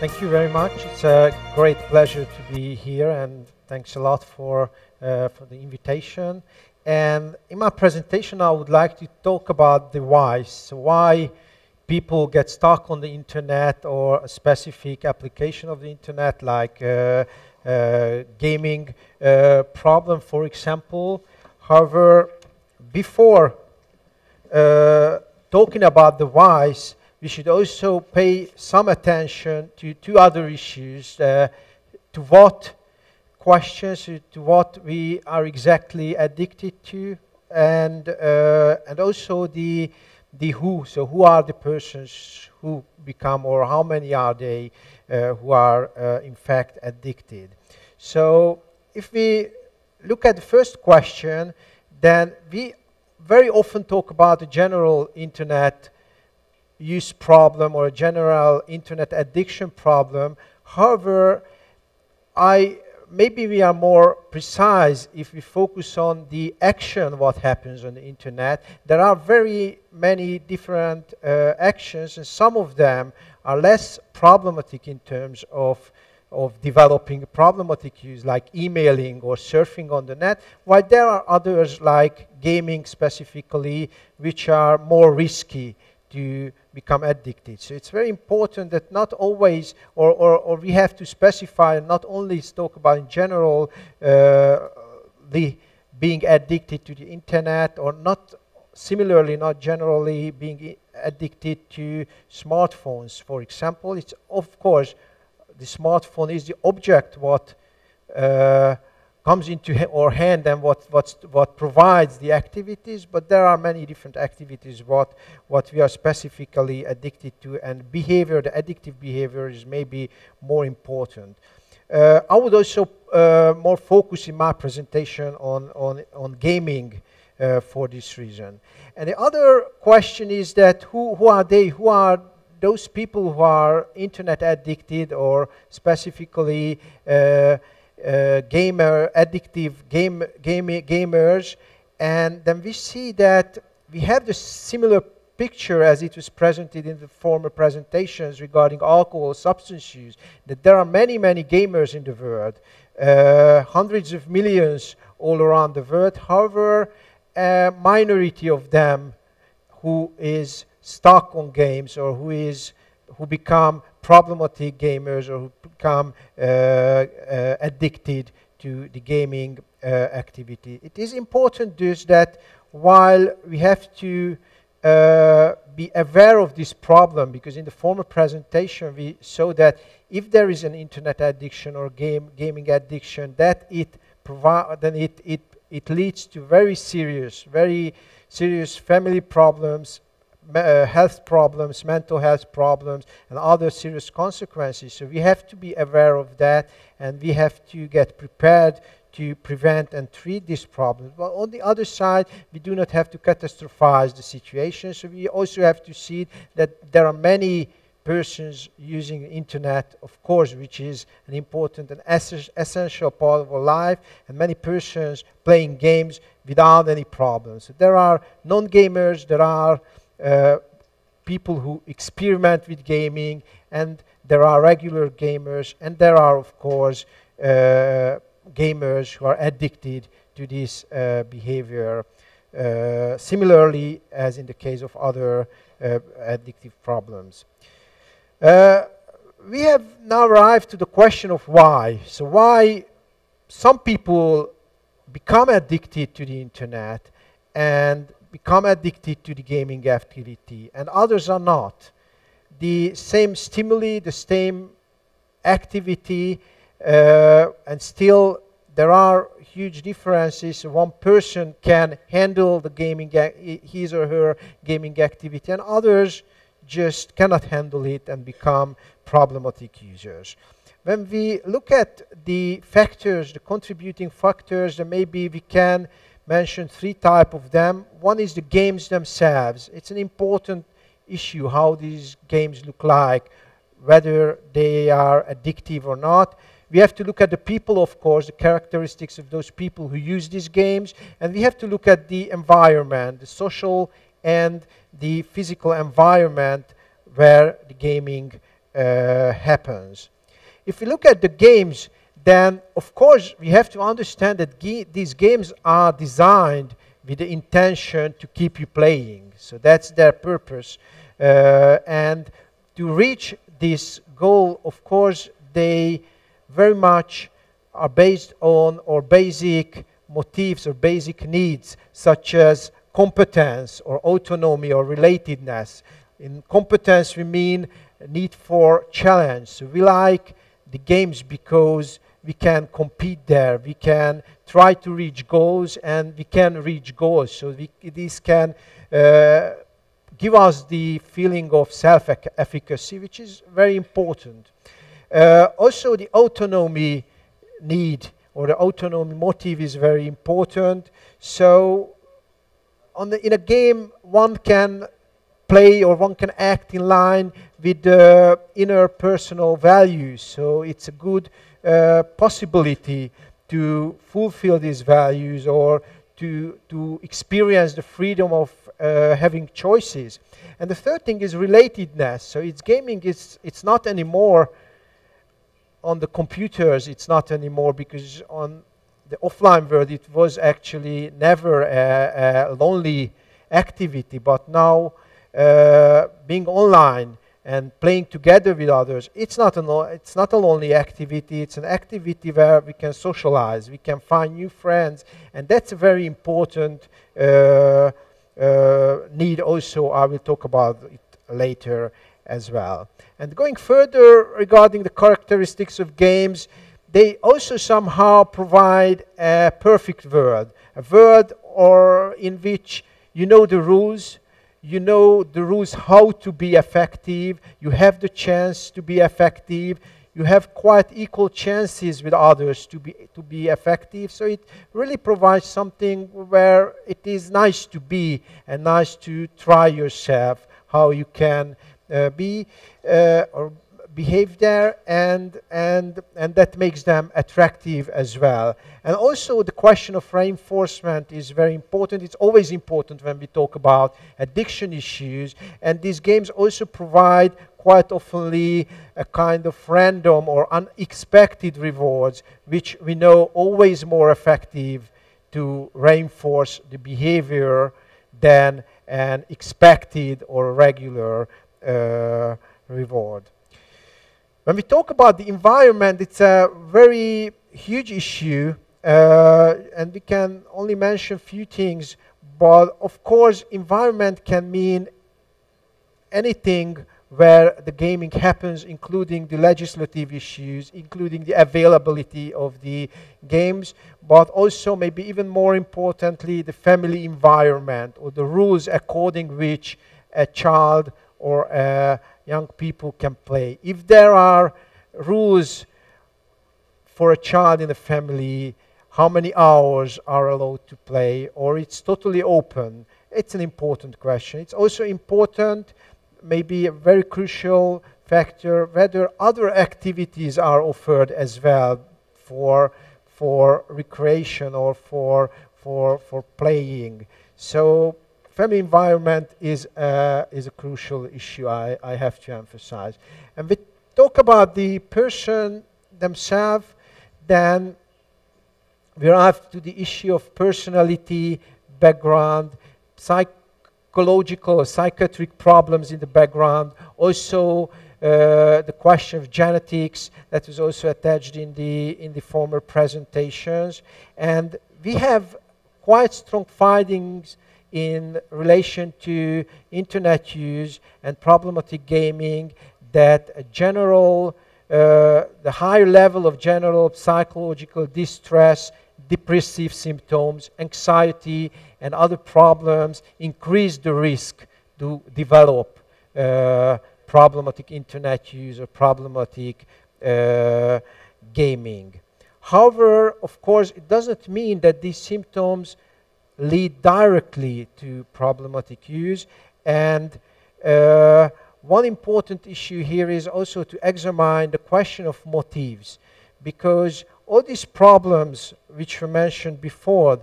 Thank you very much. It's a great pleasure to be here, and thanks a lot for the invitation. And in my presentation, I would like to talk about the whys. So why people get stuck on the internet or a specific application of the internet, like gaming problem, for example. However, before talking about the whys, we should also pay some attention to two other issues, to what questions, to what we are exactly addicted to, and also the who. So who are the persons who become, or how many are they who are in fact addicted? So if we look at the first question, then we very often talk about the general internet use problem or a general internet addiction problem. However, maybe we are more precise if we focus on the action, what happens on the internet. There are very many different actions, and some of them are less problematic in terms of developing problematic use, like emailing or surfing on the net, while there are others like gaming specifically, which are more risky to become addicted. So it's very important that not always, or we have to specify, not only talk about in general being addicted to the internet, or not similarly, not generally being addicted to smartphones. For example, it's of course the smartphone is the object what comes into our hand and what provides the activities, but there are many different activities what we are specifically addicted to, and behavior, the addictive behavior, is maybe more important. I would also more focus in my presentation on gaming for this reason. And the other question is that who are they? Who are those people who are internet addicted, or specifically addictive gamers? And then we see that we have the similar picture as it was presented in the former presentations regarding alcohol, substance use, that there are many gamers in the world, hundreds of millions all around the world. However, a minority of them who is stuck on games, or who become problematic gamers, or who become addicted to the gaming activity. It is important thus that while we have to be aware of this problem, because in the former presentation we saw that if there is an internet addiction or gaming addiction, that it leads to very serious family problems, health problems, mental health problems, and other serious consequences. So we have to be aware of that, and we have to get prepared to prevent and treat these problems. But on the other side, we do not have to catastrophize the situation. So we also have to see that there are many persons using the internet, of course, which is an important and essential part of our life, and many persons playing games without any problems. So there are non-gamers, there are people who experiment with gaming, and there are regular gamers, and there are, of course, gamers who are addicted to this behavior, similarly as in the case of other addictive problems. We have now arrived to the question of why. So why some people become addicted to the internet and become addicted to the gaming activity, and others are not. The same stimuli, the same activity, and still there are huge differences. One person can handle the gaming, his or her gaming activity, and others just cannot handle it and become problematic users. When we look at the factors, the contributing factors, then maybe we can mention three types of them. One is the games themselves. It's an important issue how these games look like, whether they are addictive or not. We have to look at the people, of course, the characteristics of those people who use these games, and we have to look at the environment, the social and the physical environment where the gaming happens. If we look at the games, then of course we have to understand that these games are designed with the intention to keep you playing. So that's their purpose. And to reach this goal, of course, they very much are based on our basic motifs or basic needs, such as competence or autonomy or relatedness. In competence, we mean a need for challenge. So we like the games because we can compete there, we can try to reach goals, and we can reach goals. So this can give us the feeling of self-efficacy, which is very important. Also, the autonomy need or the autonomy motive is very important. So in a game, one can play or one can act in line with the inner personal values. So it's a good possibility to fulfill these values or to experience the freedom of having choices. And the third thing is relatedness. So it's gaming, it's not anymore on the computers, it's not anymore, because on the offline world it was actually never a lonely activity, but now being online and playing together with others, it's not a lonely activity, it's an activity where we can socialize, we can find new friends, and that's a very important need also. I will talk about it later as well. And going further regarding the characteristics of games, they also somehow provide a perfect world, a world in which you know the rules, how to be effective, you have the chance to be effective, you have quite equal chances with others to be effective. So it really provides something where it is nice to be and nice to try yourself, how you can be or behave there, and that makes them attractive as well. And also the question of reinforcement is very important. It's always important when we talk about addiction issues, and these games also provide quite oftenly a kind of random or unexpected rewards, which we know always more effective to reinforce the behavior than an expected or regular reward. When we talk about the environment, it's a very huge issue, and we can only mention a few things, but of course environment can mean anything where the gaming happens, including the legislative issues, including the availability of the games, but also maybe even more importantly, the family environment or the rules according which a child or young people can play. If there are rules for a child in a family, how many hours are allowed to play, or it's totally open, it's an important question. It's also important, maybe a very crucial factor, whether other activities are offered as well for recreation or for playing. So family environment is a crucial issue, I have to emphasize. And we talk about the person themselves, then we arrive to the issue of personality, background, psychological or psychiatric problems in the background, also the question of genetics that was also attached in the former presentations. And we have quite strong findings in relation to internet use and problematic gaming, that the higher level of general psychological distress, depressive symptoms, anxiety, and other problems increase the risk to develop problematic internet use or problematic gaming. However, of course, it doesn't mean that these symptoms lead directly to problematic use. And one important issue here is also to examine the question of motives, because all these problems which were mentioned before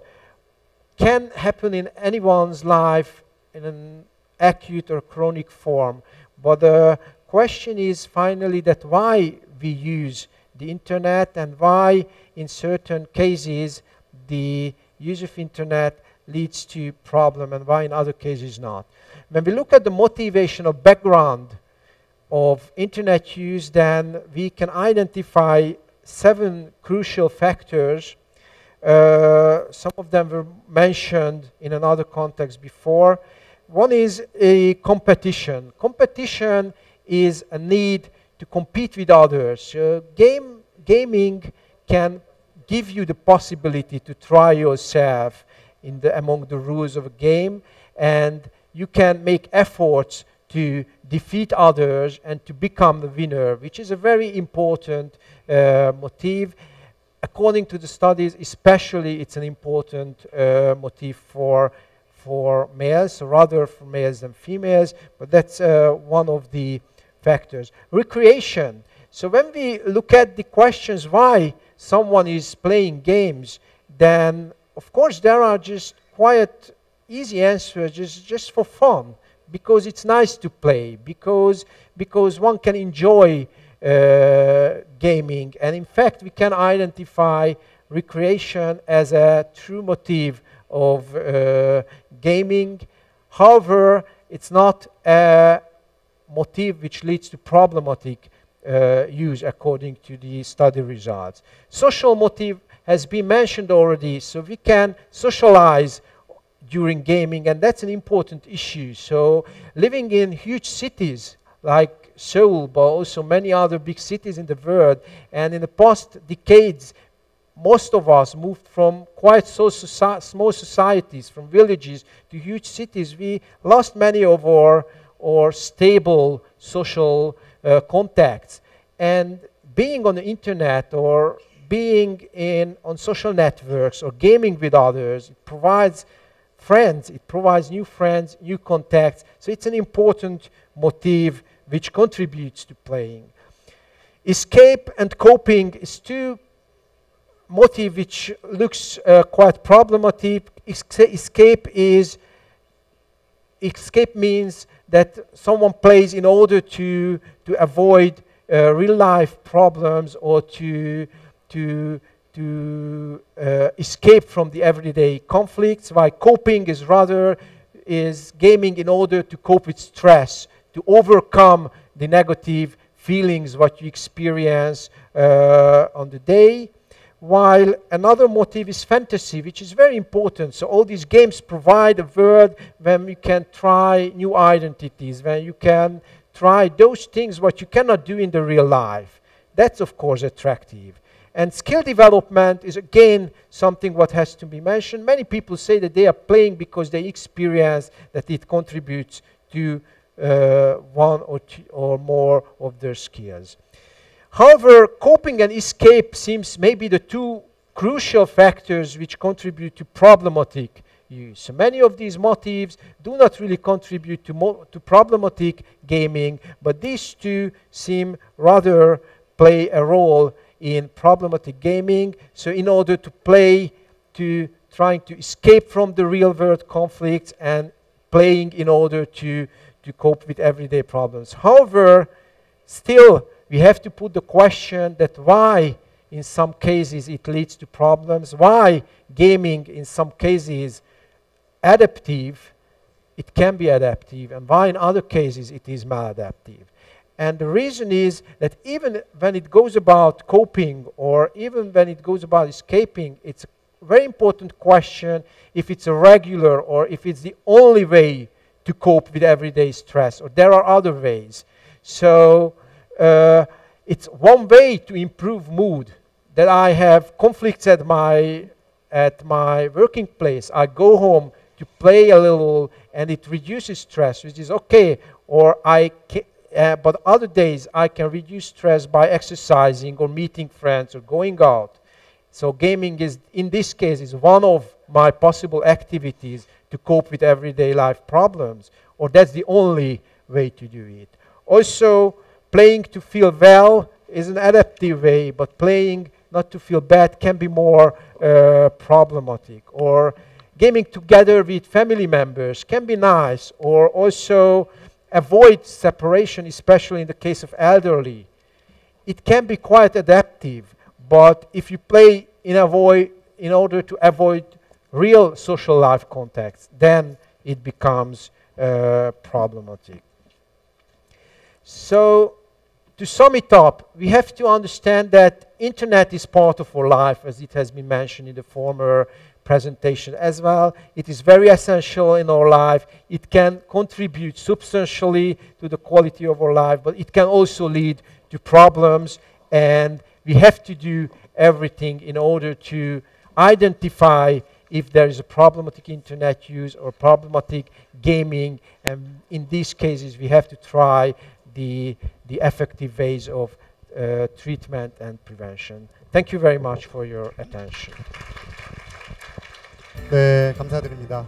can happen in anyone's life in an acute or chronic form. But the question is finally that why we use the internet and why in certain cases the use of internet leads to problem and why in other cases not. When we look at the motivational background of internet use, then we can identify 7 crucial factors. Some of them were mentioned in another context before. One is a competition. Competition is a need to compete with others. Gaming can give you the possibility to try yourself among the rules of a game, and you can make efforts to defeat others and to become the winner, which is a very important motive. According to the studies, especially it's an important motive for males, so rather for males than females, but that's one of the factors. Recreation. So when we look at the questions why someone is playing games, then of course there are just quite easy answers, just for fun, because it's nice to play, because one can enjoy gaming, and in fact we can identify recreation as a true motive of gaming. However, it's not a motive which leads to problematic use according to the study results. Social motive has been mentioned already, so we can socialize during gaming, and that's an important issue. So living in huge cities like Seoul, but also many other big cities in the world, and in the past decades, most of us moved from quite small societies, from villages to huge cities. We lost many of our stable social contacts, and being on the internet or being on social networks or gaming with others, it provides friends, it provides new friends, new contacts. So it's an important motive which contributes to playing. Escape and coping is 2 motive which looks quite problematic. Escape means that someone plays in order to avoid real life problems or to escape from the everyday conflicts, while coping is gaming in order to cope with stress, to overcome the negative feelings what you experience on the day. While another motive is fantasy, which is very important. So all these games provide a world when you can try new identities, when you can try those things what you cannot do in the real life. That's of course attractive. And skill development is again something what has to be mentioned. Many people say that they are playing because they experience that it contributes to one or two or more of their skills. However, coping and escape seems maybe the 2 crucial factors which contribute to problematic use. So many of these motives do not really contribute to problematic gaming, but these 2 seem rather play a role in problematic gaming. So in order to play, to trying to escape from the real world conflicts, and playing in order to cope with everyday problems. However, still we have to put the question that why in some cases it leads to problems, why gaming in some cases adaptive, it can be adaptive, and why in other cases it is maladaptive. And the reason is that even when it goes about coping or even when it goes about escaping, it's a very important question if it's a regular or if it's the only way to cope with everyday stress, or there are other ways. So it's one way to improve mood, that I have conflicts at my working place. I go home to play a little and it reduces stress, which is okay. Or but other days I can reduce stress by exercising or meeting friends or going out. So gaming is, in this case, is one of my possible activities to cope with everyday life problems, or that's the only way to do it. Also, playing to feel well is an adaptive way, but playing not to feel bad can be more problematic. Or gaming together with family members can be nice, or also avoid separation, especially in the case of elderly, it can be quite adaptive. But if you play in order to avoid real social life contacts, then it becomes problematic. So, to sum it up, we have to understand that internet is part of our life, as it has been mentioned in the former presentation as well. It is very essential in our life. It can contribute substantially to the quality of our life, but it can also lead to problems, and we have to do everything in order to identify if there is a problematic internet use or problematic gaming, and in these cases we have to try the effective ways of treatment and prevention. Thank you very much for your attention. 네, 감사드립니다.